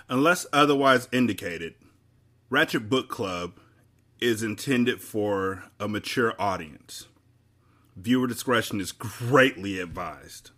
Unless otherwise indicated, Ratchet Book Club is intended for a mature audience. Viewer discretion is greatly advised.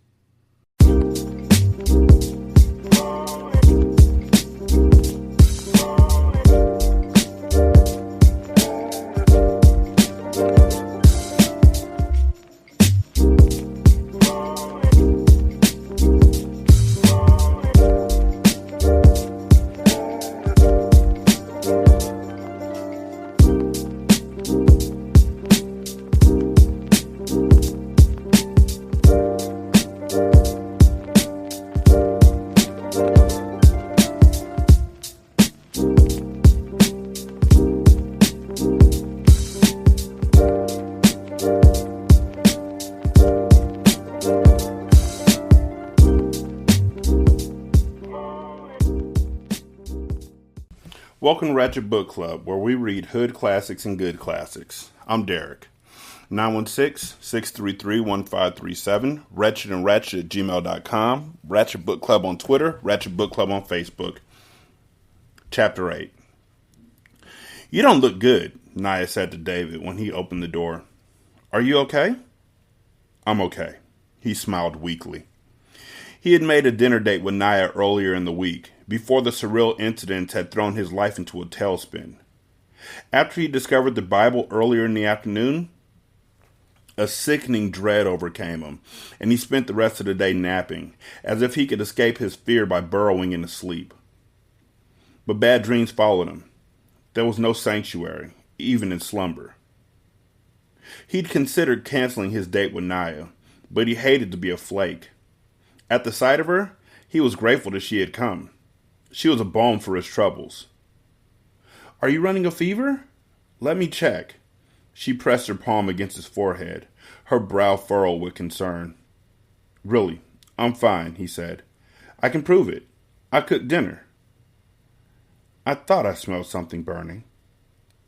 Welcome to Ratchet Book Club, where we read hood classics and good classics. I'm Derek. 916-633-1537, Ratchet and Ratchet at gmail.com, Ratchet Book Club on Twitter, Ratchet Book Club on Facebook. Chapter 8. You don't look good, Naya said to David when he opened the door. Are you okay? I'm okay. He smiled weakly. He had made a dinner date with Naya earlier in the week, before the surreal incidents had thrown his life into a tailspin. After he discovered the Bible earlier in the afternoon, a sickening dread overcame him, and he spent the rest of the day napping, as if he could escape his fear by burrowing into sleep. But bad dreams followed him. There was no sanctuary, even in slumber. He'd considered canceling his date with Naya, but he hated to be a flake. At the sight of her, he was grateful that she had come. She was a balm for his troubles. Are you running a fever? Let me check. She pressed her palm against his forehead, her brow furrowed with concern. Really, I'm fine, he said. I can prove it. I cooked dinner. I thought I smelled something burning.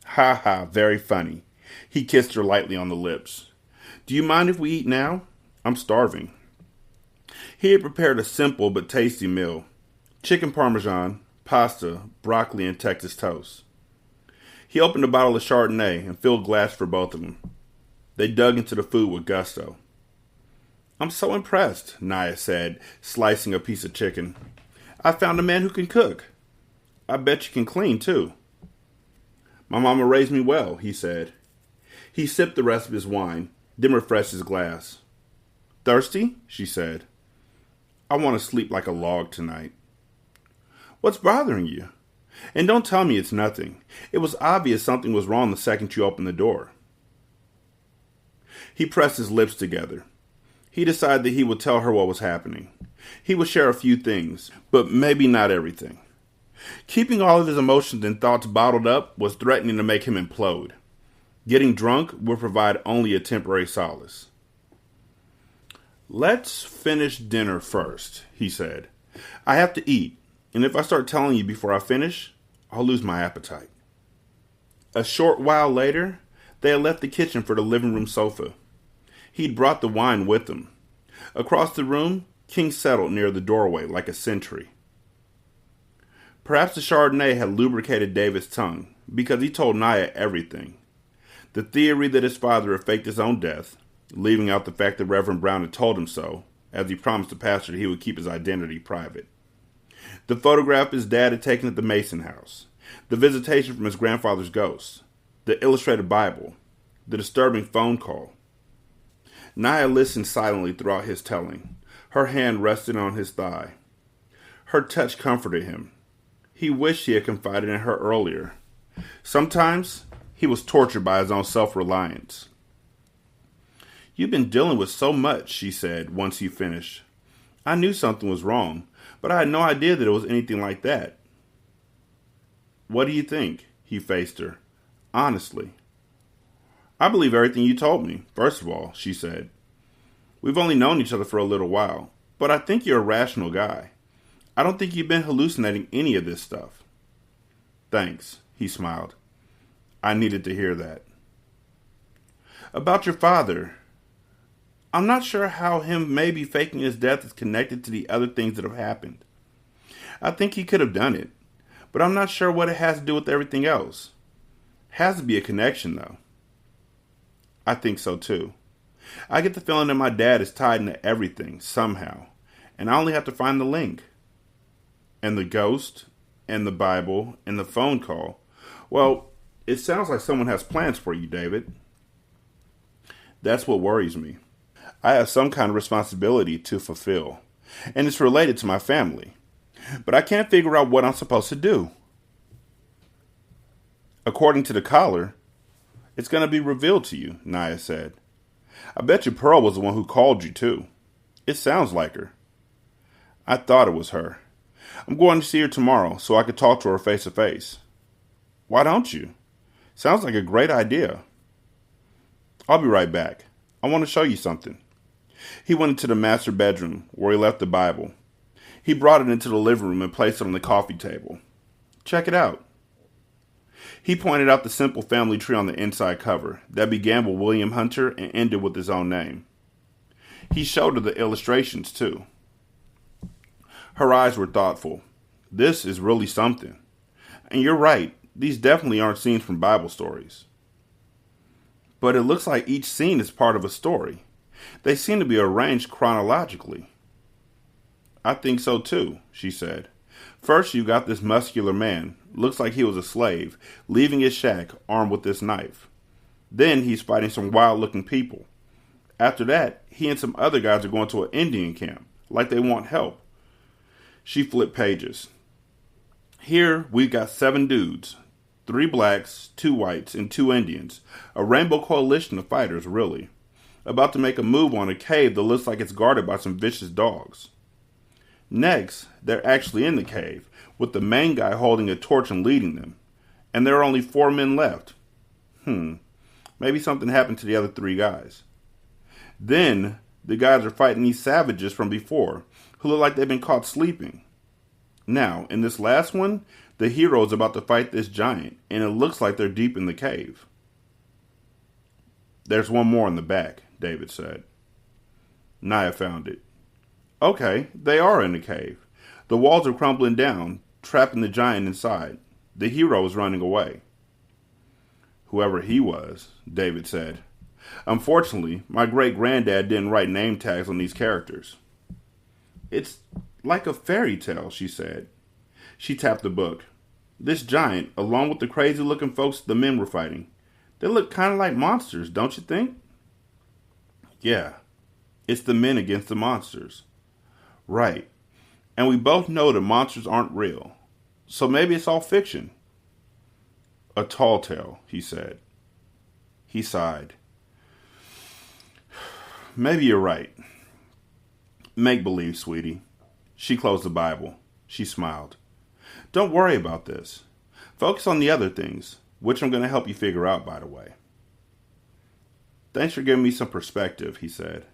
Ha ha, very funny. He kissed her lightly on the lips. Do you mind if we eat now? I'm starving. He had prepared a simple but tasty meal. Chicken parmesan, pasta, broccoli, and Texas toast. He opened a bottle of Chardonnay and filled a glass for both of them. They dug into the food with gusto. I'm so impressed, Naya said, slicing a piece of chicken. I found a man who can cook. I bet you can clean, too. My mama raised me well, he said. He sipped the rest of his wine, then refreshed his glass. Thirsty? She said. I want to sleep like a log tonight. What's bothering you? And don't tell me it's nothing. It was obvious something was wrong the second you opened the door. He pressed his lips together. He decided that he would tell her what was happening. He would share a few things, but maybe not everything. Keeping all of his emotions and thoughts bottled up was threatening to make him implode. Getting drunk would provide only a temporary solace. Let's finish dinner first, he said. I have to eat, and if I start telling you before I finish, I'll lose my appetite. A short while later, they had left the kitchen for the living room sofa. He'd brought the wine with him. Across the room, King settled near the doorway like a sentry. Perhaps the Chardonnay had lubricated David's tongue, because he told Naya everything. The theory that his father had faked his own death, leaving out the fact that Reverend Brown had told him so, as he promised the pastor that he would keep his identity private. The photograph his dad had taken at the Mason house, the visitation from his grandfather's ghost, the illustrated Bible, the disturbing phone call. Naya listened silently throughout his telling. Her hand rested on his thigh. Her touch comforted him. He wished he had confided in her earlier. Sometimes he was tortured by his own self-reliance. You've been dealing with so much, she said, once he finished. I knew something was wrong, but I had no idea that it was anything like that. What do you think? He faced her. Honestly. I believe everything you told me, first of all, she said. We've only known each other for a little while, but I think you're a rational guy. I don't think you've been hallucinating any of this stuff. Thanks, he smiled. I needed to hear that. About your father. I'm not sure how him maybe faking his death is connected to the other things that have happened. I think he could have done it, but I'm not sure what it has to do with everything else. Has to be a connection, though. I think so, too. I get the feeling that my dad is tied into everything, somehow, and I only have to find the link. And the ghost, and the Bible, and the phone call. Well, it sounds like someone has plans for you, David. That's what worries me. I have some kind of responsibility to fulfill, and it's related to my family. But I can't figure out what I'm supposed to do. According to the caller, it's going to be revealed to you, Naya said. I bet you Pearl was the one who called you, too. It sounds like her. I thought it was her. I'm going to see her tomorrow so I could talk to her face to face. Why don't you? Sounds like a great idea. I'll be right back. I want to show you something. He went into the master bedroom where he left the Bible. He brought it into the living room and placed it on the coffee table. Check it out. He pointed out the simple family tree on the inside cover that began with William Hunter and ended with his own name. He showed her the illustrations, too. Her eyes were thoughtful. This is really something. And you're right, these definitely aren't scenes from Bible stories. But it looks like each scene is part of a story. They seem to be arranged chronologically. I think so too, she said. First, you got this muscular man, looks like he was a slave, leaving his shack armed with this knife. Then he's fighting some wild-looking people. After that, he and some other guys are going to an Indian camp, like they want help. She flipped pages. Here, we've got 7 dudes, 3 blacks, 2 whites, and 2 Indians. A rainbow coalition of fighters, really. About to make a move on a cave that looks like it's guarded by some vicious dogs. Next, they're actually in the cave, with the main guy holding a torch and leading them. And there are only 4 men left. Maybe something happened to the other 3 guys. Then, the guys are fighting these savages from before, who look like they've been caught sleeping. Now, in this last one, the hero is about to fight this giant, and it looks like they're deep in the cave. There's one more in the back, David said. Naya found it. Okay, they are in the cave. The walls are crumbling down, trapping the giant inside. The hero is running away. Whoever he was, David said. Unfortunately, my great-granddad didn't write name tags on these characters. It's like a fairy tale, she said. She tapped the book. This giant, along with the crazy-looking folks the men were fighting, they look kind of like monsters, don't you think? Yeah, it's the men against the monsters. Right. And we both know the monsters aren't real. So maybe it's all fiction. A tall tale, he said. He sighed. Maybe you're right. Make-believe, sweetie. She closed the Bible. She smiled. Don't worry about this. Focus on the other things, which I'm going to help you figure out, by the way. Thanks for giving me some perspective, he said.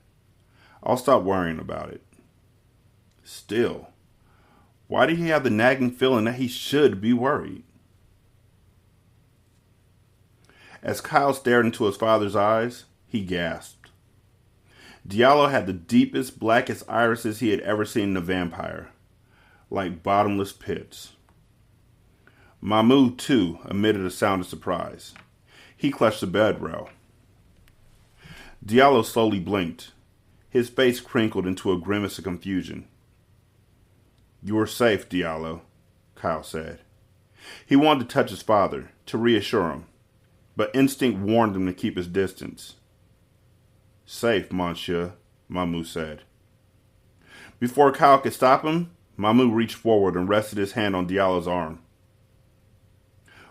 I'll stop worrying about it. Still, why did he have the nagging feeling that he should be worried? As Kyle stared into his father's eyes, he gasped. Diallo had the deepest, blackest irises he had ever seen in a vampire, like bottomless pits. Mahmoud, too, emitted a sound of surprise. He clutched the bed rail. Diallo slowly blinked. His face crinkled into a grimace of confusion. You are safe, Diallo, Kyle said. He wanted to touch his father, to reassure him, but instinct warned him to keep his distance. Safe, monsieur, Mahmoud said. Before Kyle could stop him, Mahmoud reached forward and rested his hand on Diallo's arm.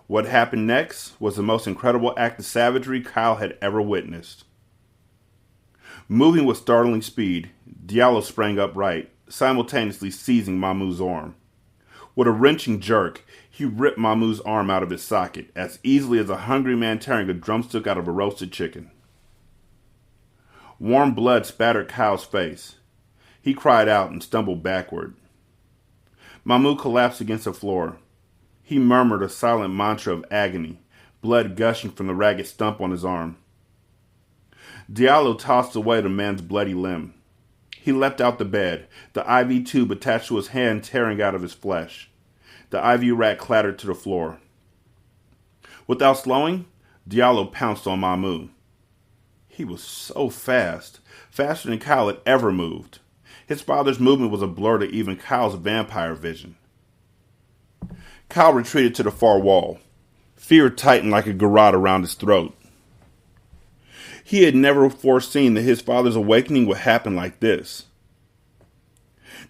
What happened next was the most incredible act of savagery Kyle had ever witnessed. Moving with startling speed, Diallo sprang upright, simultaneously seizing Mahmoud's arm. With a wrenching jerk, he ripped Mahmoud's arm out of his socket as easily as a hungry man tearing a drumstick out of a roasted chicken. Warm blood spattered Kyle's face. He cried out and stumbled backward. Mahmoud collapsed against the floor. He murmured a silent mantra of agony, blood gushing from the ragged stump on his arm. Diallo tossed away the man's bloody limb. He leapt out the bed, the IV tube attached to his hand tearing out of his flesh. The IV rack clattered to the floor. Without slowing, Diallo pounced on Mahmoud. He was so fast, faster than Kyle had ever moved. His father's movement was a blur to even Kyle's vampire vision. Kyle retreated to the far wall. Fear tightened like a garrote around his throat. He had never foreseen that his father's awakening would happen like this.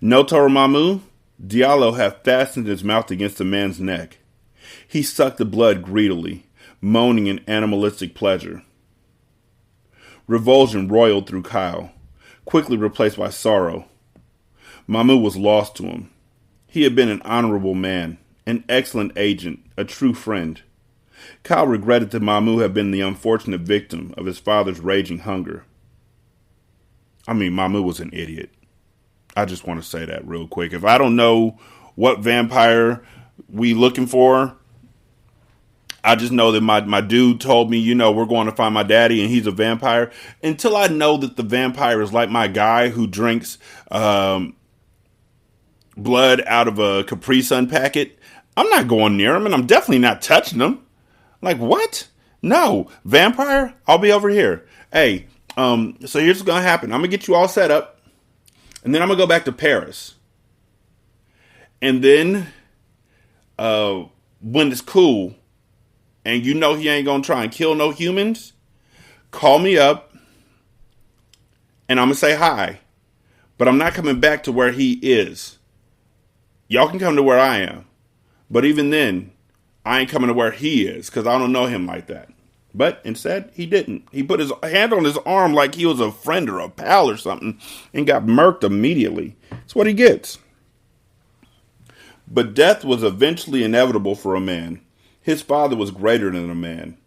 No Toro Mahmoud, Diallo had fastened his mouth against the man's neck. He sucked the blood greedily, moaning in animalistic pleasure. Revulsion roiled through Kyle, quickly replaced by sorrow. Mahmoud was lost to him. He had been an honorable man, an excellent agent, a true friend. Kyle regretted that Mahmoud had been the unfortunate victim of his father's raging hunger. Mahmoud was an idiot. I just want to say that real quick. If I don't know what vampire we looking for, I just know that my dude told me, we're going to find my daddy and he's a vampire. Until I know that the vampire is like my guy who drinks blood out of a Capri Sun packet, I'm not going near him and I'm definitely not touching him. Like, what? No. Vampire? I'll be over here. Hey, so here's what's going to happen. I'm going to get you all set up. And then I'm going to go back to Paris. And then, when it's cool, and he ain't going to try and kill no humans, call me up, and I'm going to say hi. But I'm not coming back to where he is. Y'all can come to where I am. But even then, I ain't coming to where he is, because I don't know him like that. But instead, he didn't. He put his hand on his arm like he was a friend or a pal or something, and got murked immediately. That's what he gets. But death was eventually inevitable for a man. His father was greater than a man.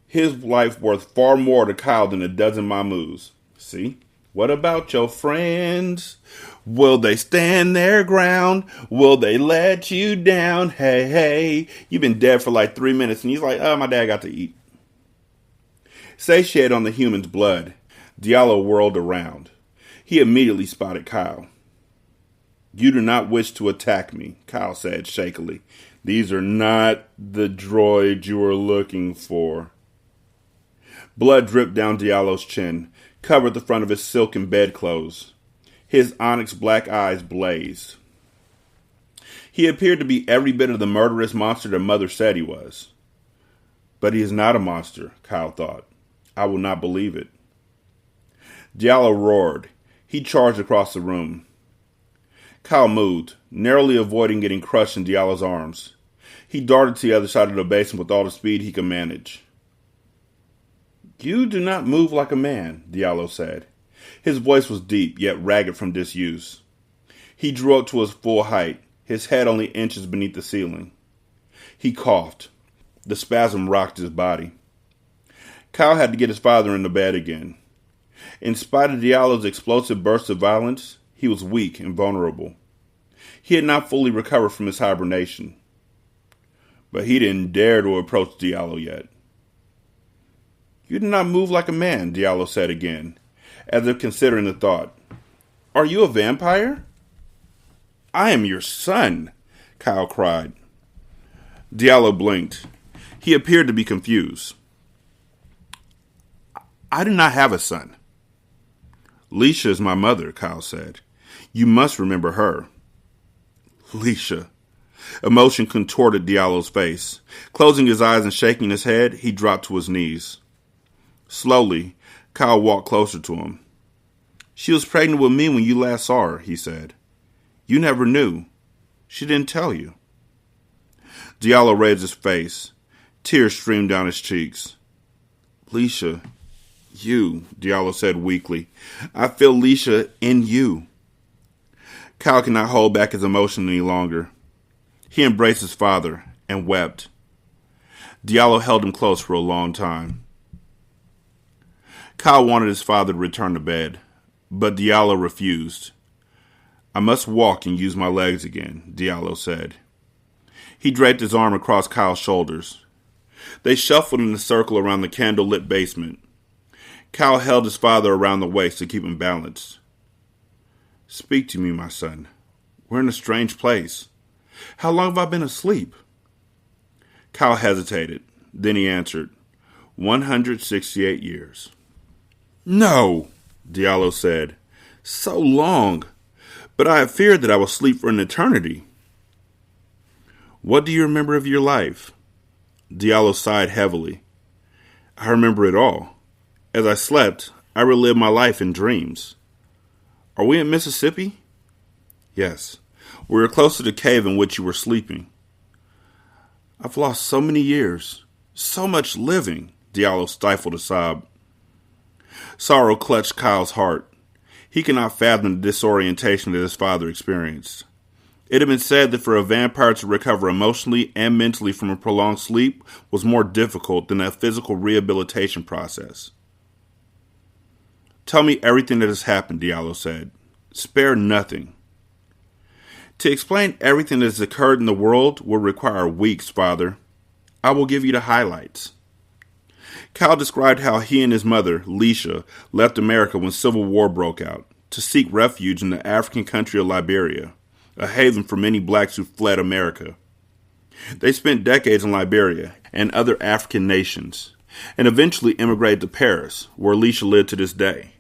His life worth far more to Kyle than a dozen Mahmouds. See? What about your friends? Will they stand their ground? Will they let you down? Hey, hey. You've been dead for like 3 minutes, and he's like, my dad got to eat. Satiated on the human's blood, Diallo whirled around. He immediately spotted Kyle. You do not wish to attack me, Kyle said shakily. These are not the droids you are looking for. Blood dripped down Diallo's chin, covered the front of his silken bedclothes. His onyx black eyes blazed. He appeared to be every bit of the murderous monster their mother said he was. But he is not a monster, Kyle thought. I will not believe it. Diallo roared. He charged across the room. Kyle moved, narrowly avoiding getting crushed in Diallo's arms. He darted to the other side of the basin with all the speed he could manage. You do not move like a man, Diallo said. His voice was deep, yet ragged from disuse. He drew up to his full height, his head only inches beneath the ceiling. He coughed. The spasm rocked his body. Kyle had to get his father into bed again. In spite of Diallo's explosive bursts of violence, he was weak and vulnerable. He had not fully recovered from his hibernation. But he didn't dare to approach Diallo yet. You do not move like a man, Diallo said again, as if considering the thought. Are you a vampire? I am your son, Kyle cried. Diallo blinked. He appeared to be confused. I do not have a son. Leisha is my mother, Kyle said. You must remember her. Leisha. Emotion contorted Diallo's face. Closing his eyes and shaking his head, he dropped to his knees. Slowly, Kyle walked closer to him. She was pregnant with me when you last saw her, he said. You never knew. She didn't tell you. Diallo raised his face. Tears streamed down his cheeks. Leisha, you, Diallo said weakly. I feel Leisha in you. Kyle could not hold back his emotion any longer. He embraced his father and wept. Diallo held him close for a long time. Kyle wanted his father to return to bed, but Diallo refused. I must walk and use my legs again, Diallo said. He draped his arm across Kyle's shoulders. They shuffled in a circle around the candle-lit basement. Kyle held his father around the waist to keep him balanced. Speak to me, my son. We're in a strange place. How long have I been asleep? Kyle hesitated. Then he answered, 168 years. No, Diallo said. So long. But I had feared that I would sleep for an eternity. What do you remember of your life? Diallo sighed heavily. I remember it all. As I slept, I relived my life in dreams. Are we in Mississippi? Yes. We were close to the cave in which you were sleeping. I've lost so many years. So much living. Diallo stifled a sob. Sorrow clutched Kyle's heart. He could not fathom the disorientation that his father experienced. It had been said that for a vampire to recover emotionally and mentally from a prolonged sleep was more difficult than a physical rehabilitation process. Tell me everything that has happened, Diallo said. Spare nothing. To explain everything that has occurred in the world will require weeks, Father. I will give you the highlights. Kyle described how he and his mother, Leisha, left America when Civil War broke out to seek refuge in the African country of Liberia, a haven for many blacks who fled America. They spent decades in Liberia and other African nations, and eventually immigrated to Paris, where Leisha lived to this day.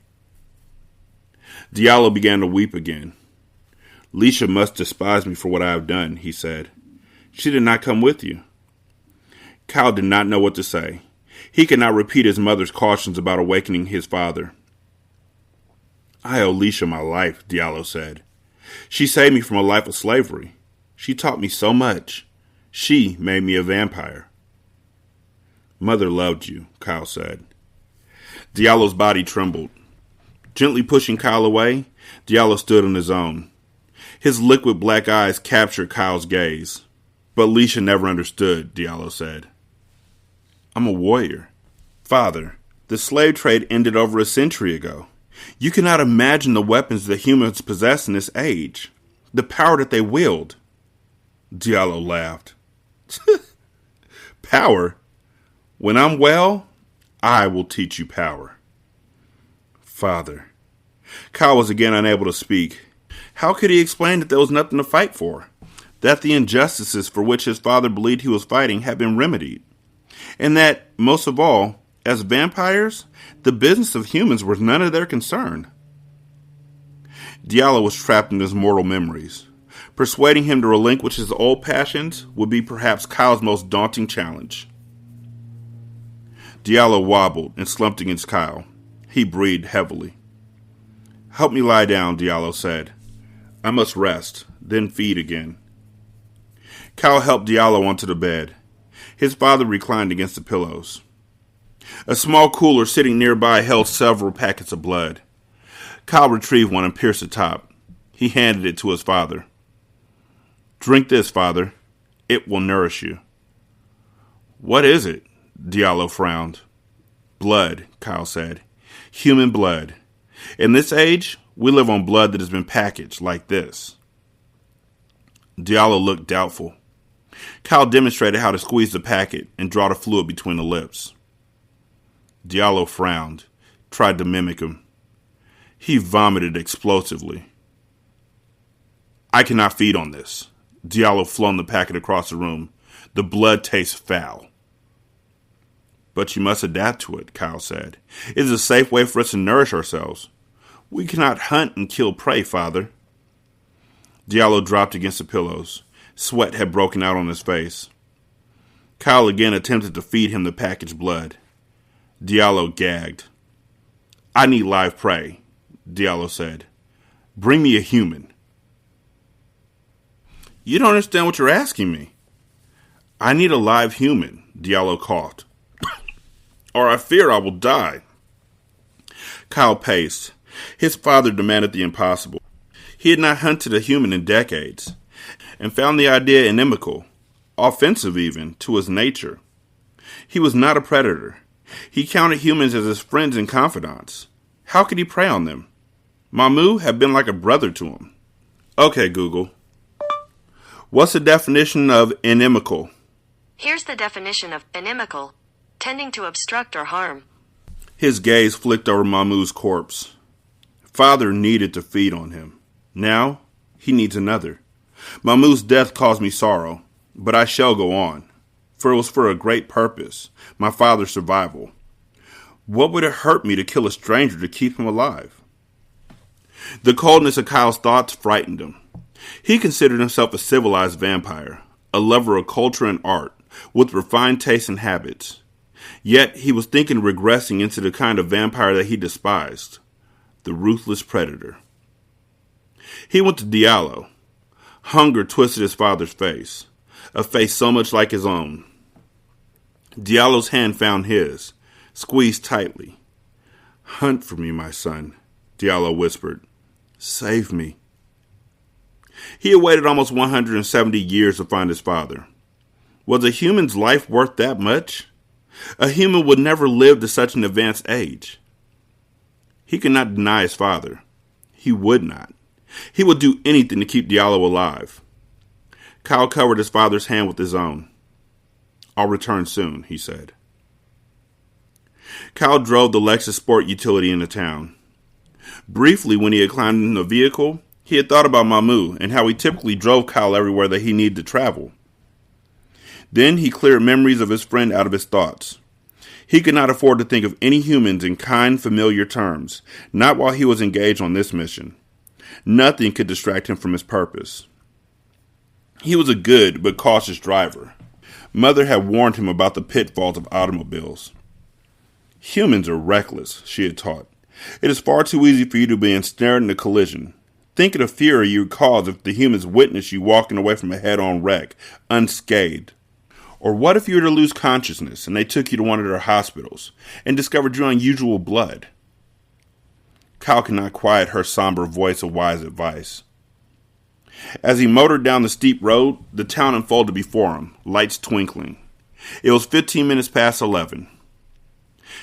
Diallo began to weep again. Leisha must despise me for what I have done, he said. She did not come with you. Kyle did not know what to say. He could not repeat his mother's cautions about awakening his father. I owe Leisha my life, Diallo said. She saved me from a life of slavery. She taught me so much. She made me a vampire. Mother loved you, Kyle said. Diallo's body trembled. Gently pushing Kyle away, Diallo stood on his own. His liquid black eyes captured Kyle's gaze. But Leisha never understood, Diallo said. I'm a warrior. Father, the slave trade ended over a century ago. You cannot imagine the weapons that humans possess in this age. The power that they wield. Diallo laughed. Power? When I'm well, I will teach you power. Father. Kyle was again unable to speak. How could he explain that there was nothing to fight for? That the injustices for which his father believed he was fighting had been remedied? And that, most of all, as vampires, the business of humans was none of their concern. Diallo was trapped in his mortal memories. Persuading him to relinquish his old passions would be perhaps Kyle's most daunting challenge. Diallo wobbled and slumped against Kyle. He breathed heavily. Help me lie down, Diallo said. I must rest, then feed again. Kyle helped Diallo onto the bed. His father reclined against the pillows. A small cooler sitting nearby held several packets of blood. Kyle retrieved one and pierced the top. He handed it to his father. Drink this, Father. It will nourish you. What is it? Diallo frowned. Blood, Kyle said. Human blood. In this age, we live on blood that has been packaged like this. Diallo looked doubtful. Kyle demonstrated how to squeeze the packet and draw the fluid between the lips. Diallo frowned, tried to mimic him. He vomited explosively. I cannot feed on this. Diallo flung the packet across the room. The blood tastes foul. But you must adapt to it, Kyle said. It is a safe way for us to nourish ourselves. We cannot hunt and kill prey, Father. Diallo dropped against the pillows. Sweat had broken out on his face. Kyle again attempted to feed him the packaged blood. Diallo gagged. I need live prey, Diallo said. Bring me a human. You don't understand what you're asking me. I need a live human, Diallo coughed. Or I fear I will die. Kyle paced. His father demanded the impossible. He had not hunted a human in decades, and found the idea inimical, offensive even, to his nature. He was not a predator. He counted humans as his friends and confidants. How could he prey on them? Mamu had been like a brother to him. Okay, Google. What's the definition of inimical? Here's the definition of inimical. Tending to obstruct or harm. His gaze flicked over Mamu's corpse. Father needed to feed on him. Now, he needs another. Mahmoud's death caused me sorrow, but I shall go on, for it was for a great purpose, my father's survival. What would it hurt me to kill a stranger to keep him alive? The coldness of Kyle's thoughts frightened him. He considered himself a civilized vampire, a lover of culture and art, with refined tastes and habits. Yet he was thinking of regressing into the kind of vampire that he despised, the ruthless predator. He went to Diallo. Hunger twisted his father's face, a face so much like his own. Diallo's hand found his, squeezed tightly. "Hunt for me, my son," Diallo whispered. "Save me." He had waited almost 170 years to find his father. Was a human's life worth that much? A human would never live to such an advanced age. He could not deny his father. He would not. He would do anything to keep Diallo alive. Kyle covered his father's hand with his own. "I'll return soon," he said. Kyle drove the Lexus Sport utility into town. Briefly, when he had climbed in the vehicle, he had thought about Mahmoud and how he typically drove Kyle everywhere that he needed to travel. Then he cleared memories of his friend out of his thoughts. He could not afford to think of any humans in kind, familiar terms, not while he was engaged on this mission. Nothing could distract him from his purpose. He was a good but cautious driver. Mother had warned him about the pitfalls of automobiles. Humans are reckless, she had taught. It is far too easy for you to be ensnared in a collision. Think of the fear you would cause if the humans witnessed you walking away from a head-on wreck, unscathed. Or what if you were to lose consciousness and they took you to one of their hospitals and discovered your unusual blood? Kyle could not quiet her somber voice of wise advice. As he motored down the steep road, the town unfolded before him, lights twinkling. It was 15 minutes past 11.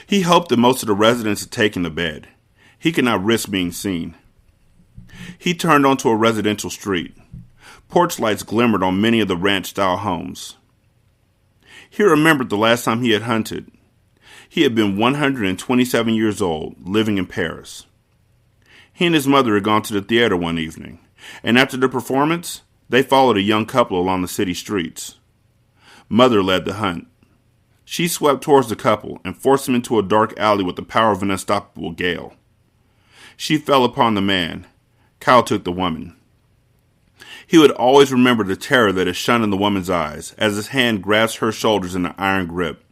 He hoped that most of the residents had taken to bed. He could not risk being seen. He turned onto a residential street. Porch lights glimmered on many of the ranch-style homes. He remembered the last time he had hunted. He had been 127 years old, living in Paris. He and his mother had gone to the theater one evening, and after the performance, they followed a young couple along the city streets. Mother led the hunt. She swept towards the couple and forced them into a dark alley with the power of an unstoppable gale. She fell upon the man. Kyle took the woman. He would always remember the terror that had shone in the woman's eyes as his hand grasped her shoulders in an iron grip.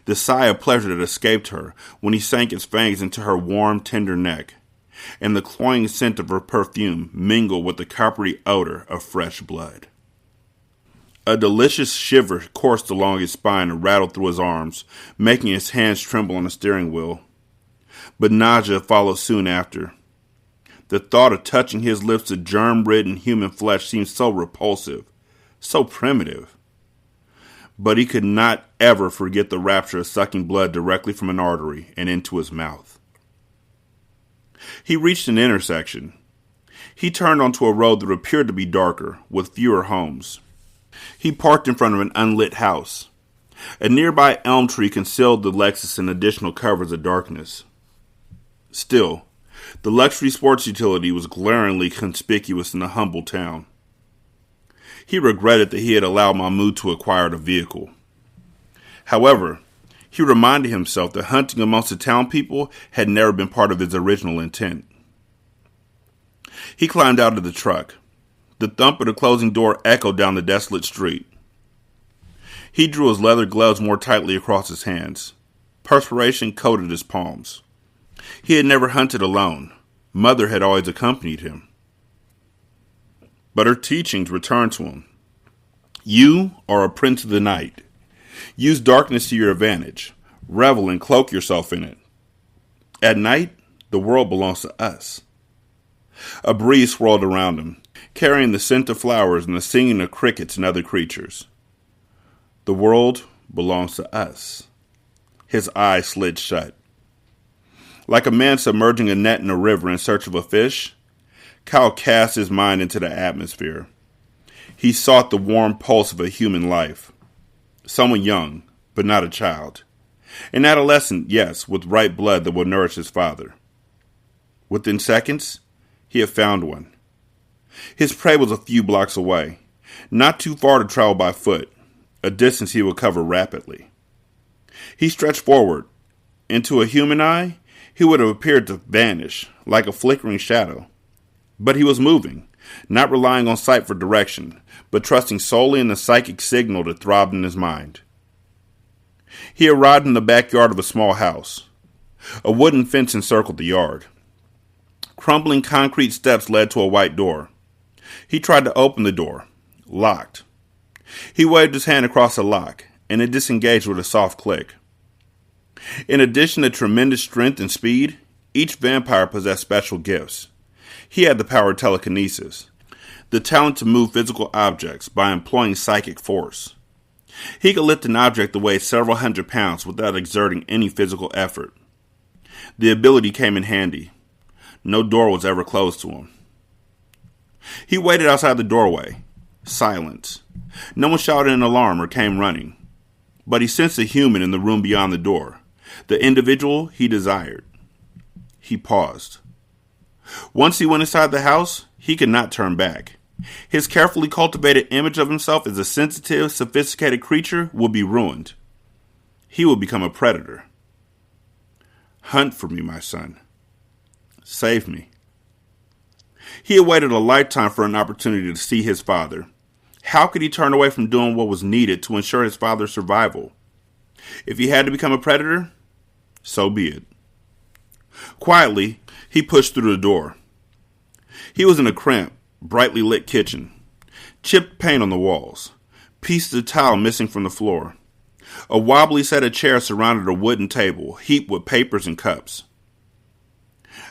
The sigh of pleasure that escaped her when he sank his fangs into her warm, tender neck, and the cloying scent of her perfume mingled with the coppery odor of fresh blood. A delicious shiver coursed along his spine and rattled through his arms, making his hands tremble on the steering wheel. But nausea followed soon after. The thought of touching his lips to germ-ridden human flesh seemed so repulsive, so primitive. But he could not ever forget the rapture of sucking blood directly from an artery and into his mouth. He reached an intersection. He turned onto a road that appeared to be darker, with fewer homes. He parked in front of an unlit house. A nearby elm tree concealed the Lexus in additional covers of darkness. Still, the luxury sports utility was glaringly conspicuous in the humble town. He regretted that he had allowed Mahmoud to acquire the vehicle. However, he reminded himself that hunting amongst the town people had never been part of his original intent. He climbed out of the truck. The thump of the closing door echoed down the desolate street. He drew his leather gloves more tightly across his hands. Perspiration coated his palms. He had never hunted alone. Mother had always accompanied him. But her teachings returned to him. You are a prince of the night. Use darkness to your advantage. Revel and cloak yourself in it. At night, the world belongs to us. A breeze swirled around him, carrying the scent of flowers and the singing of crickets and other creatures. The world belongs to us. His eyes slid shut. Like a man submerging a net in a river in search of a fish, Kyle cast his mind into the atmosphere. He sought the warm pulse of a human life. Someone young, but not a child. An adolescent, yes, with right blood that would nourish his father. Within seconds, he had found one. His prey was a few blocks away, not too far to travel by foot, a distance he would cover rapidly. He stretched forward. Into a human eye, he would have appeared to vanish, like a flickering shadow. But he was moving, not relying on sight for direction, but trusting solely in the psychic signal that throbbed in his mind. He arrived in the backyard of a small house. A wooden fence encircled the yard. Crumbling concrete steps led to a white door. He tried to open the door. Locked. He waved his hand across the lock, and it disengaged with a soft click. In addition to tremendous strength and speed, each vampire possessed special gifts. He had the power of telekinesis, the talent to move physical objects by employing psychic force. He could lift an object that weighed several hundred pounds without exerting any physical effort. The ability came in handy. No door was ever closed to him. He waited outside the doorway. Silence. No one shouted an alarm or came running. But he sensed a human in the room beyond the door, the individual he desired. He paused. Once he went inside the house, he could not turn back. His carefully cultivated image of himself as a sensitive, sophisticated creature would be ruined. He would become a predator. Hunt for me, my son. Save me. He had waited a lifetime for an opportunity to see his father. How could he turn away from doing what was needed to ensure his father's survival? If he had to become a predator, so be it. Quietly, he pushed through the door. He was in a cramped, brightly lit kitchen. Chipped paint on the walls. Pieces of tile missing from the floor. A wobbly set of chairs surrounded a wooden table, heaped with papers and cups.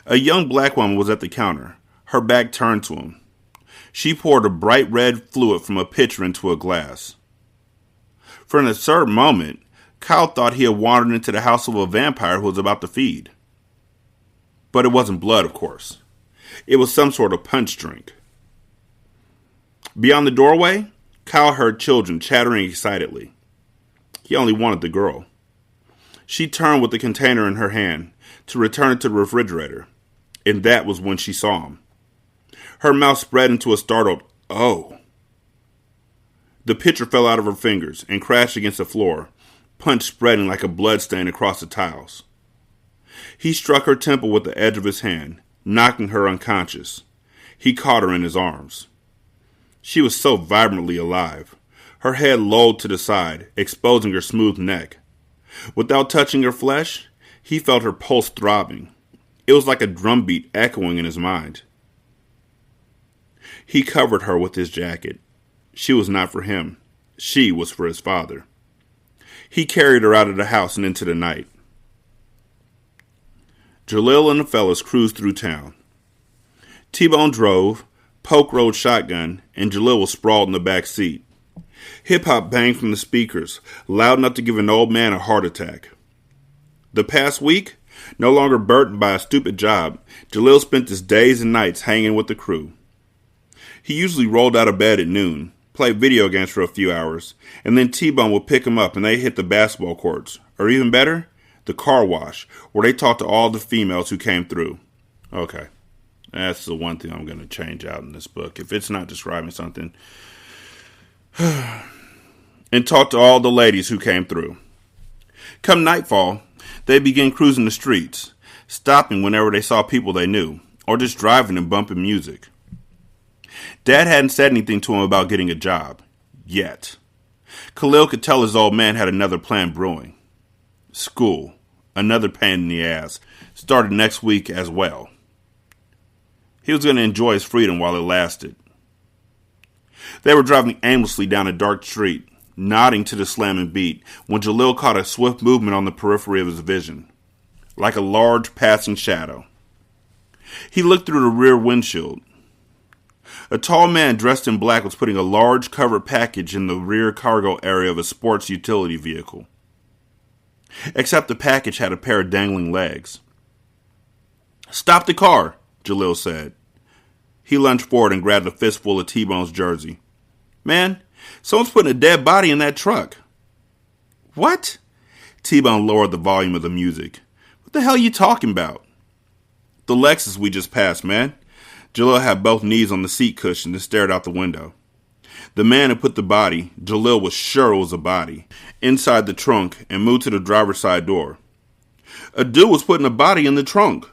A young black woman was at the counter, her back turned to him. She poured a bright red fluid from a pitcher into a glass. For an absurd moment, Kyle thought he had wandered into the house of a vampire who was about to feed. But it wasn't blood, of course. It was some sort of punch drink. Beyond the doorway, Kyle heard children chattering excitedly. He only wanted the girl. She turned with the container in her hand to return it to the refrigerator, and that was when she saw him. Her mouth spread into a startled, "Oh." The pitcher fell out of her fingers and crashed against the floor, punch spreading like a blood stain across the tiles. He struck her temple with the edge of his hand, knocking her unconscious. He caught her in his arms. She was so vibrantly alive, her head lolled to the side, exposing her smooth neck. Without touching her flesh, he felt her pulse throbbing. It was like a drumbeat echoing in his mind. He covered her with his jacket. She was not for him. She was for his father. He carried her out of the house and into the night. Jalil and the fellas cruised through town. T-Bone drove, Poke rode shotgun, and Jalil was sprawled in the back seat. Hip-hop banged from the speakers, loud enough to give an old man a heart attack. The past week, no longer burdened by a stupid job, Jalil spent his days and nights hanging with the crew. He usually rolled out of bed at noon, played video games for a few hours, and then T-Bone would pick him up and they hit the basketball courts, or even better, the car wash, where they talked to all the females who came through. Okay, that's the one thing I'm going to change out in this book, if it's not describing something. And talked to all the ladies who came through. Come nightfall, they began cruising the streets, stopping whenever they saw people they knew, or just driving and bumping music. Dad hadn't said anything to him about getting a job. Yet. Khalil could tell his old man had another plan brewing. School, another pain in the ass, started next week as well. He was going to enjoy his freedom while it lasted. They were driving aimlessly down a dark street, nodding to the slamming beat, when Jalil caught a swift movement on the periphery of his vision, like a large passing shadow. He looked through the rear windshield. A tall man dressed in black was putting a large covered package in the rear cargo area of a sports utility vehicle. Except the package had a pair of dangling legs. "Stop the car," Jalil said. He lunged forward and grabbed a fistful of T-Bone's jersey. "Man, someone's putting a dead body in that truck." "What?" T-Bone lowered the volume of the music. "What the hell are you talking about?" "The Lexus we just passed, man. Jalil had both knees on the seat cushion and stared out the window. The man who put the body, Jalil was sure it was a body, inside the trunk and moved to the driver's side door. A dude was putting a body in the trunk.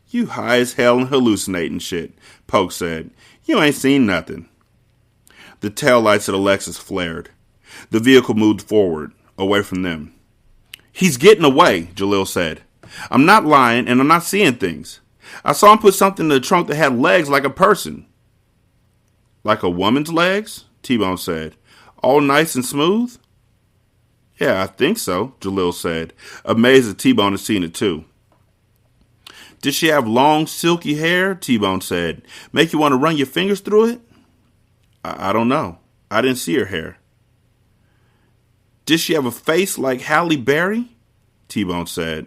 You high as hell and hallucinating shit, Polk said. You ain't seen nothing. The taillights of the Lexus flared. The vehicle moved forward, away from them. He's getting away, Jalil said. I'm not lying and I'm not seeing things. I saw him put something in the trunk that had legs like a person. Like a woman's legs? T-Bone said. All nice and smooth? Yeah, I think so, Jalil said, amazed that T-Bone had seen it too. Did she have long, silky hair? T-Bone said. Make you want to run your fingers through it? I don't know. I didn't see her hair. Did she have a face like Halle Berry? T-Bone said.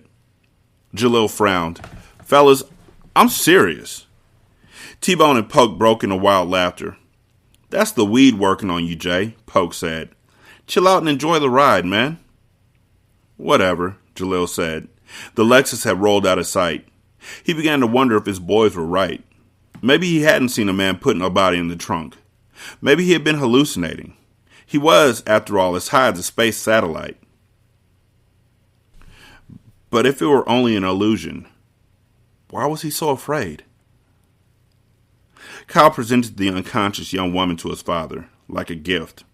Jalil frowned. Fellas, I'm serious. T-Bone and Polk broke into wild laughter. That's the weed working on you, Jay, Polk said. Chill out and enjoy the ride, man. Whatever, Jalil said. The Lexus had rolled out of sight. He began to wonder if his boys were right. Maybe he hadn't seen a man putting a body in the trunk. Maybe he had been hallucinating. He was, after all, as high as a space satellite. But if it were only an illusion, why was he so afraid? Kyle presented the unconscious young woman to his father, like a gift.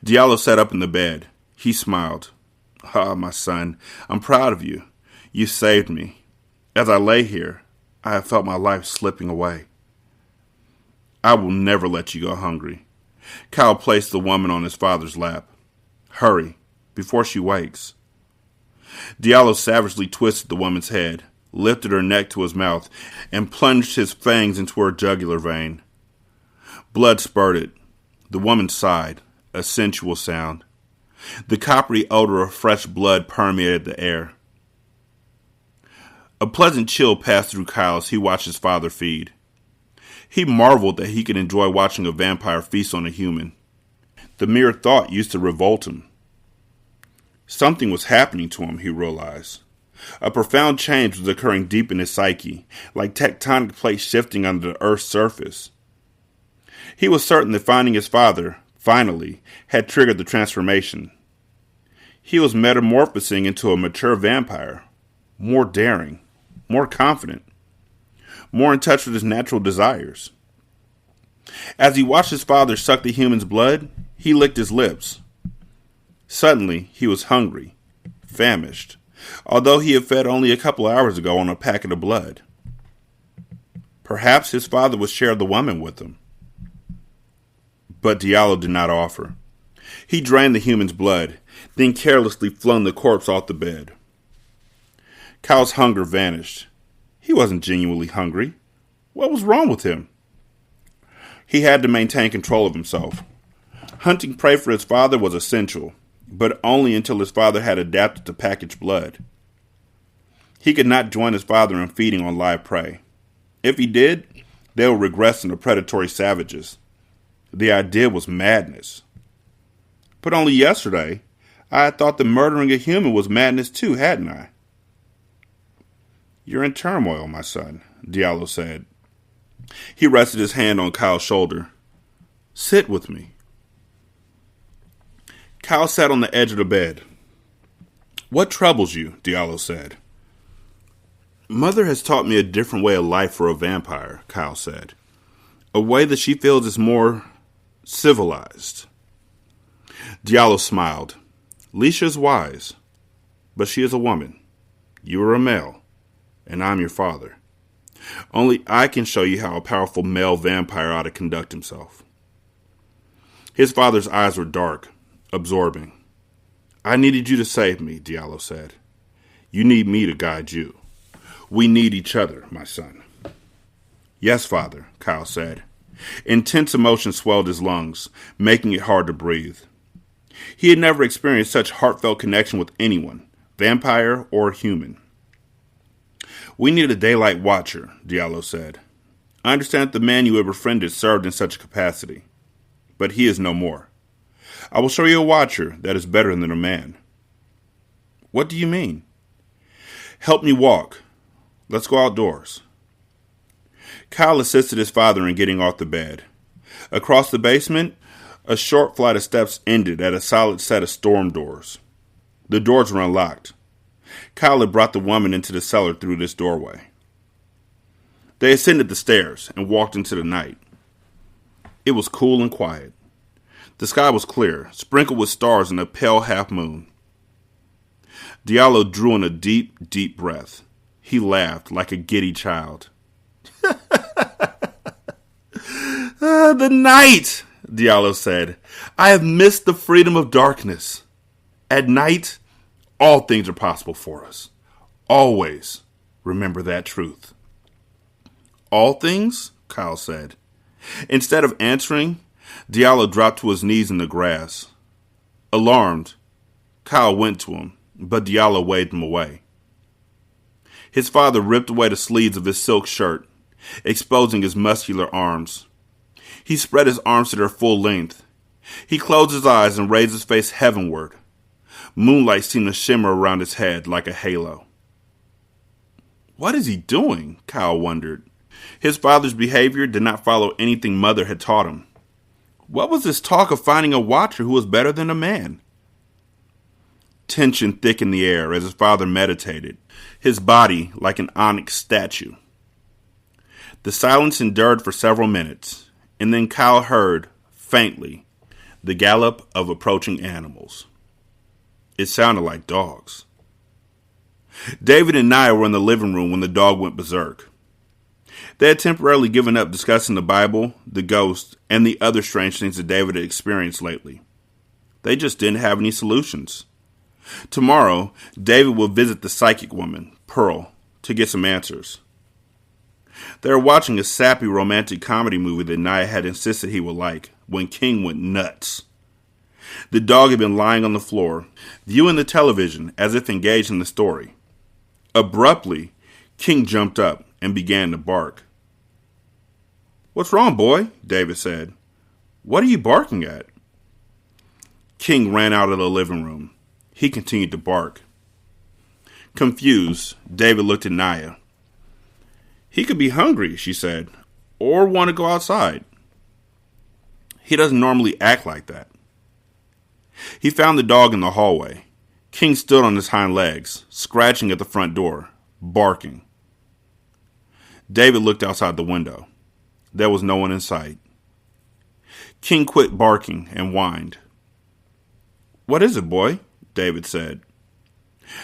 Diallo sat up in the bed. He smiled. Ah, my son, I'm proud of you. You saved me. As I lay here, I have felt my life slipping away. I will never let you go hungry. Kyle placed the woman on his father's lap. Hurry, before she wakes. Diallo savagely twisted the woman's head, lifted her neck to his mouth, and plunged his fangs into her jugular vein. Blood spurted. The woman sighed, a sensual sound. The coppery odor of fresh blood permeated the air. A pleasant chill passed through Kyle as he watched his father feed. He marveled that he could enjoy watching a vampire feast on a human. The mere thought used to revolt him. Something was happening to him, he realized. A profound change was occurring deep in his psyche, like tectonic plates shifting under the Earth's surface. He was certain that finding his father, finally, had triggered the transformation. He was metamorphosing into a mature vampire, more daring, more confident, more in touch with his natural desires. As he watched his father suck the human's blood, he licked his lips. Suddenly, he was hungry, famished, although he had fed only a couple hours ago on a packet of blood. Perhaps his father would share the woman with him. But Diallo did not offer. He drained the human's blood, then carelessly flung the corpse off the bed. Kyle's hunger vanished. He wasn't genuinely hungry. What was wrong with him? He had to maintain control of himself. Hunting prey for his father was essential, but only until his father had adapted to packaged blood. He could not join his father in feeding on live prey. If he did, they would regress into predatory savages. The idea was madness. But only yesterday, I had thought that murdering a human was madness too, hadn't I? You're in turmoil, my son, Diallo said. He rested his hand on Kyle's shoulder. Sit with me. Kyle sat on the edge of the bed. What troubles you? Diallo said. Mother has taught me a different way of life for a vampire, Kyle said. A way that she feels is more civilized. Diallo smiled. Leisha's wise, but she is a woman. You are a male, and I'm your father. Only I can show you how a powerful male vampire ought to conduct himself. His father's eyes were dark, absorbing. I needed you to save me, Diallo said. You need me to guide you. We need each other, my son. Yes, father, Kyle said. Intense emotion swelled his lungs, making it hard to breathe. He had never experienced such heartfelt connection with anyone, vampire or human. We need a daylight watcher, Diallo said. I understand that the man you had befriended served in such a capacity, but he is no more. I will show you a watcher that is better than a man. What do you mean? Help me walk. Let's go outdoors. Kyle assisted his father in getting off the bed. Across the basement, a short flight of steps ended at a solid set of storm doors. The doors were unlocked. Kyle had brought the woman into the cellar through this doorway. They ascended the stairs and walked into the night. It was cool and quiet. The sky was clear, sprinkled with stars and a pale half moon. Diallo drew in a deep, deep breath. He laughed like a giddy child. The night, Diallo said. I have missed the freedom of darkness. At night, all things are possible for us. Always remember that truth. All things? Kyle said. Instead of answering, Diallo dropped to his knees in the grass. Alarmed, Kyle went to him, but Diallo waved him away. His father ripped away the sleeves of his silk shirt, exposing his muscular arms. He spread his arms to their full length. He closed his eyes and raised his face heavenward. Moonlight seemed to shimmer around his head like a halo. What is he doing? Kyle wondered. His father's behavior did not follow anything Mother had taught him. What was this talk of finding a watcher who was better than a man? Tension thickened the air as his father meditated, his body like an onyx statue. The silence endured for several minutes, and then Kyle heard, faintly, the gallop of approaching animals. It sounded like dogs. David and Nia were in the living room when the dog went berserk. They had temporarily given up discussing the Bible, the ghost, and the other strange things that David had experienced lately. They just didn't have any solutions. Tomorrow, David will visit the psychic woman, Pearl, to get some answers. They were watching a sappy romantic comedy movie that Nia had insisted he would like when King went nuts. The dog had been lying on the floor, viewing the television as if engaged in the story. Abruptly, King jumped up and began to bark. What's wrong, boy? David said. What are you barking at? King ran out of the living room. He continued to bark. Confused, David looked at Nia. He could be hungry, she said, or want to go outside. He doesn't normally act like that. He found the dog in the hallway. King stood on his hind legs, scratching at the front door, barking. David looked outside the window. There was no one in sight. King quit barking and whined. What is it, boy? David said.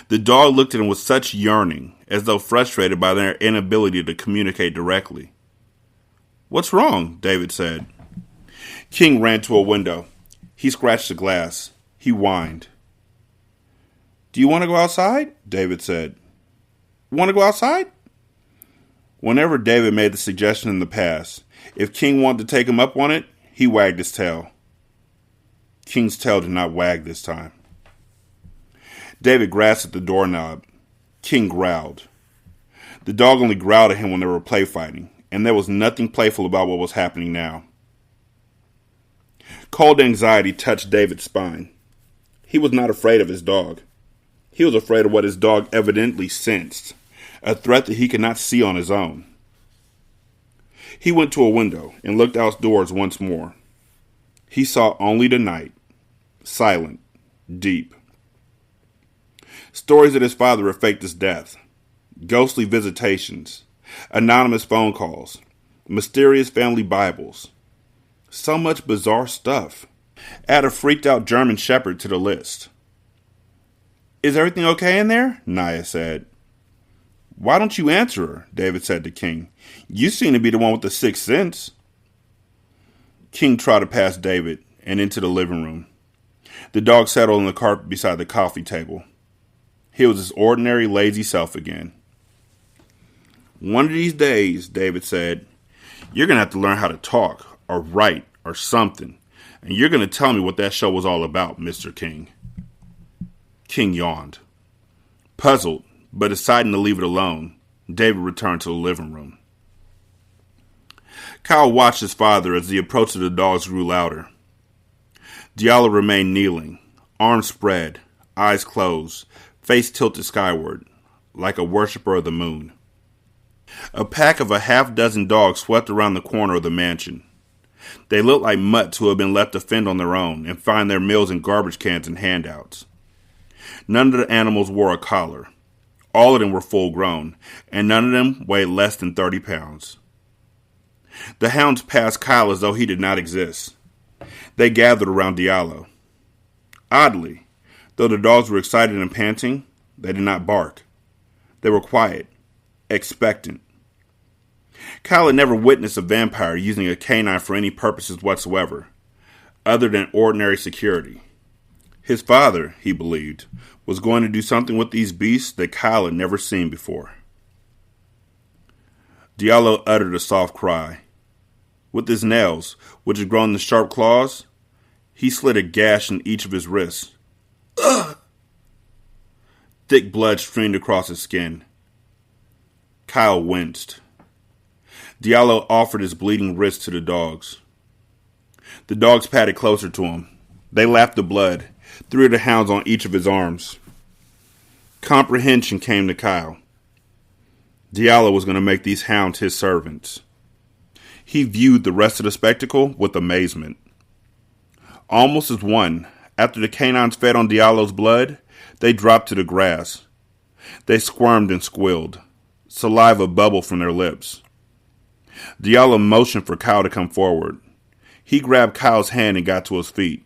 The dog looked at him with such yearning, as though frustrated by their inability to communicate directly. What's wrong? David said. King ran to a window. He scratched the glass. He whined. Do you want to go outside? David said. Want to go outside? Whenever David made the suggestion in the past, if King wanted to take him up on it, he wagged his tail. King's tail did not wag this time. David grasped at the doorknob. King growled. The dog only growled at him when they were play fighting, and there was nothing playful about what was happening now. Cold anxiety touched David's spine. He was not afraid of his dog. He was afraid of what his dog evidently sensed, a threat that he could not see on his own. He went to a window and looked outdoors once more. He saw only the night, silent, deep. Stories that his father had faked his death, ghostly visitations, anonymous phone calls, mysterious family Bibles. So much bizarre stuff. Add a freaked out German shepherd to the list. Is everything okay in there? Nia said. Why don't you answer her? David said to King. You seem to be the one with the sixth sense. King trotted past David and into the living room. The dog settled on the carpet beside the coffee table. He was his ordinary, lazy self again. One of these days, David said, you're going to have to learn how to talk, or write, or something, and you're going to tell me what that show was all about, Mr. King. King yawned. Puzzled, but deciding to leave it alone, David returned to the living room. Kyle watched his father as the approach of the dogs grew louder. Diallo remained kneeling, arms spread, eyes closed, face tilted skyward, like a worshiper of the moon. A pack of a half-dozen dogs swept around the corner of the mansion. They looked like mutts who had been left to fend on their own and find their meals in garbage cans and handouts. None of the animals wore a collar. All of them were full-grown, and none of them weighed less than 30 pounds. The hounds passed Kyle as though he did not exist. They gathered around Diallo. Oddly, though the dogs were excited and panting, they did not bark. They were quiet, expectant. Kyle had never witnessed a vampire using a canine for any purposes whatsoever, other than ordinary security. His father, he believed, was going to do something with these beasts that Kyle had never seen before. Diallo uttered a soft cry. With his nails, which had grown into sharp claws, he slit a gash in each of his wrists. Ugh! Thick blood streamed across his skin. Kyle winced. Diallo offered his bleeding wrist to the dogs. The dogs padded closer to him. They lapped the blood, 3 of the hounds on each of his arms. Comprehension came to Kyle. Diallo was going to make these hounds his servants. He viewed the rest of the spectacle with amazement. Almost as one, after the canines fed on Diallo's blood, they dropped to the grass. They squirmed and squealed. Saliva bubbled from their lips. Diallo motioned for Kyle to come forward. He grabbed Kyle's hand and got to his feet.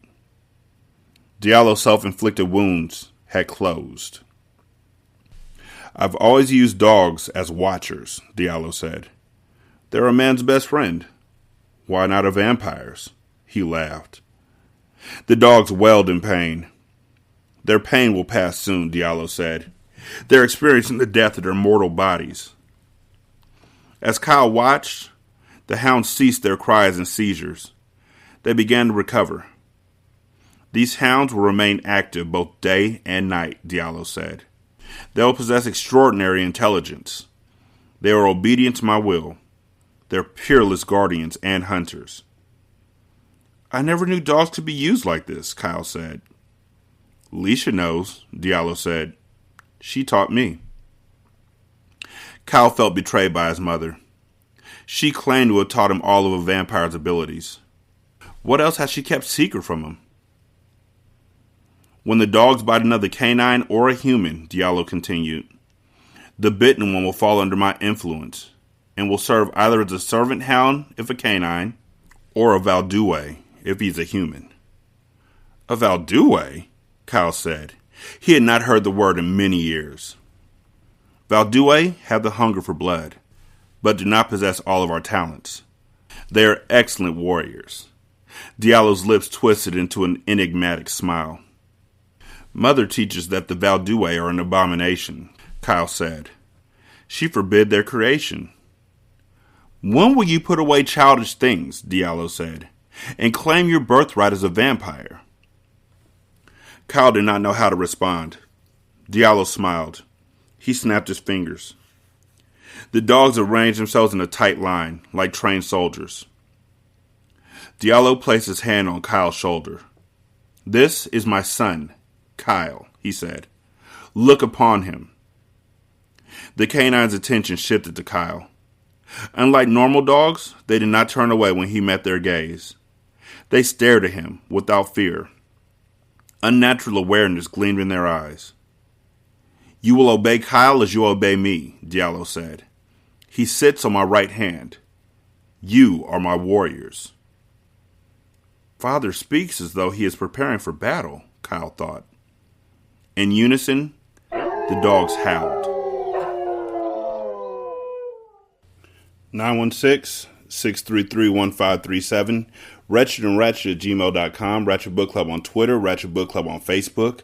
Diallo's self-inflicted wounds had closed. I've always used dogs as watchers, Diallo said. They're a man's best friend. Why not a vampire's? He laughed. The dogs wailed in pain. Their pain will pass soon, Diallo said. They're experiencing the death of their mortal bodies. As Kyle watched, the hounds ceased their cries and seizures. They began to recover. These hounds will remain active both day and night, Diallo said. They'll possess extraordinary intelligence. They are obedient to my will. They're peerless guardians and hunters. I never knew dogs could be used like this, Kyle said. Leisha knows, Diallo said. She taught me. Kyle felt betrayed by his mother. She claimed to have taught him all of a vampire's abilities. What else had she kept secret from him? When the dogs bite another canine or a human, Diallo continued, the bitten one will fall under my influence and will serve either as a servant hound if a canine or a Valdue if he's a human. A Valdue? Kyle said. He had not heard the word in many years. Valdue have the hunger for blood, but do not possess all of our talents. They are excellent warriors. Diallo's lips twisted into an enigmatic smile. Mother teaches that the Valdue are an abomination, Kyle said. She forbid their creation. When will you put away childish things, Diallo said, and claim your birthright as a vampire? Kyle did not know how to respond. Diallo smiled. He snapped his fingers. The dogs arranged themselves in a tight line, like trained soldiers. Diallo placed his hand on Kyle's shoulder. This is my son, Kyle, he said. Look upon him. The canine's attention shifted to Kyle. Unlike normal dogs, they did not turn away when he met their gaze. They stared at him without fear. Unnatural awareness gleamed in their eyes. You will obey Kyle as you obey me, Diallo said. He sits on my right hand. You are my warriors. Father speaks as though he is preparing for battle, Kyle thought. In unison, the dogs howled. 916-633-1537, wretchedandratchet@gmail.com, Ratchet Book Club on Twitter, Ratchet Book Club on Facebook.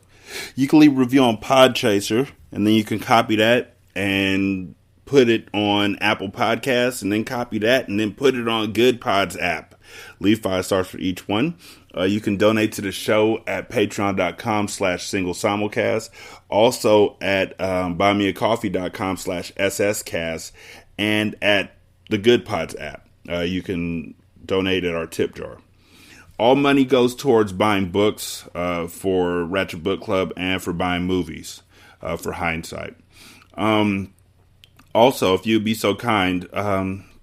You can leave a review on Podchaser, and then you can copy that and put it on Apple Podcasts, and then copy that, and then put it on Good Pods app. Leave 5 stars for each one. You can donate to the show at patreon.com/single simulcast. Also at buymeacoffee.com/sscast, and at the Good Pods app. You can donate at our tip jar. All money goes towards buying books for Ratchet Book Club and for buying movies for Hindsight. Also, if you'd be so kind,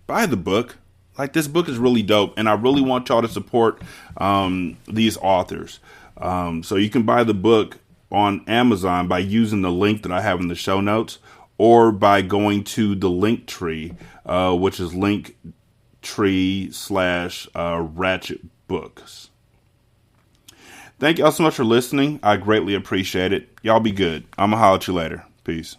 buy the book. Like, this book is really dope, and I really want y'all to support these authors. So you can buy the book on Amazon by using the link that I have in the show notes, or by going to the link tree, which is linktree/Ratchet Books. Thank y'all so much for listening. I greatly appreciate it. Y'all be good. I'm going to holler at you later. Peace.